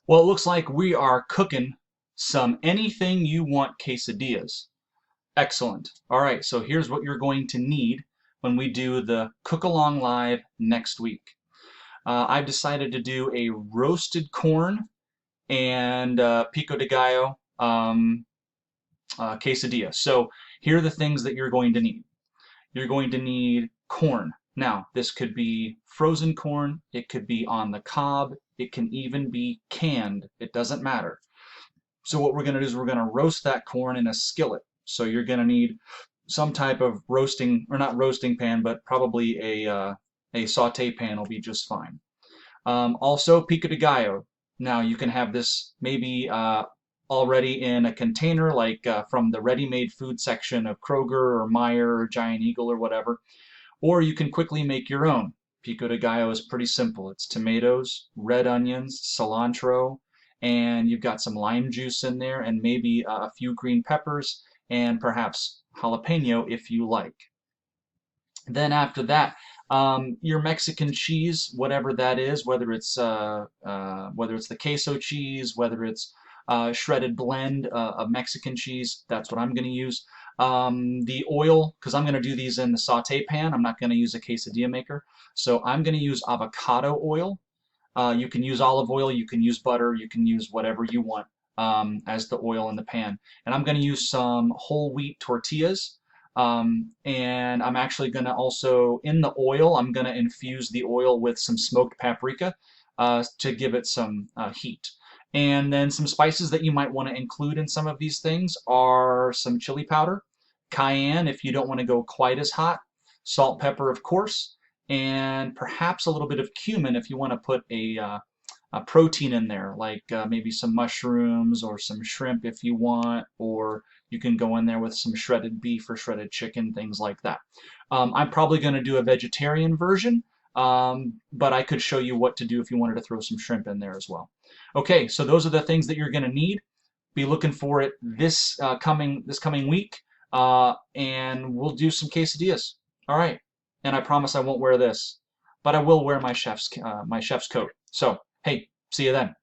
Well, it looks like we are cooking some anything you want quesadillas. Excellent. All right, so here's what you're going to need when we do the cook along live next week. I've decided to do a roasted corn and pico de gallo quesadilla. So here are the things that you're going to need. You're going to need corn. Now, this could be frozen corn, it could be on the cob, it can even be canned. It doesn't matter. So what we're going to do is we're going to roast that corn in a skillet. So you're going to need some type of roasting, or not roasting pan, but probably a saute pan will be just fine. Also, pico de gallo. Now you can have this maybe already in a container, like from the ready-made food section of Kroger or Meijer or Giant Eagle or whatever, or you can quickly make your own. Pico de gallo is pretty simple. It's tomatoes, red onions, cilantro, and you've got some lime juice in there, and maybe a few green peppers, and perhaps jalapeno if you like. Then after that, your Mexican cheese, whatever that is, whether it's the queso cheese, whether it's shredded blend of Mexican cheese, that's what I'm going to use. The oil, because I'm going to do these in the saute pan, I'm not going to use a quesadilla maker, so I'm going to use avocado oil. You can use olive oil, you can use butter, you can use whatever you want as the oil in the pan. And I'm going to use some whole wheat tortillas. And I'm actually going to also, in the oil, I'm going to infuse the oil with some smoked paprika to give it some heat. And then some spices that you might want to include in some of these things are some chili powder, cayenne if you don't want to go quite as hot, salt, pepper, of course, and perhaps a little bit of cumin if you want to put a protein in there, like maybe some mushrooms or some shrimp if you want, or you can go in there with some shredded beef or shredded chicken, things like that. I'm probably going to do a vegetarian version, but I could show you what to do if you wanted to throw some shrimp in there as well. Okay, so those are the things that you're going to need. Be looking for it this coming week, and we'll do some quesadillas. All right, and I promise I won't wear this, but I will wear my chef's coat. So hey, see you then.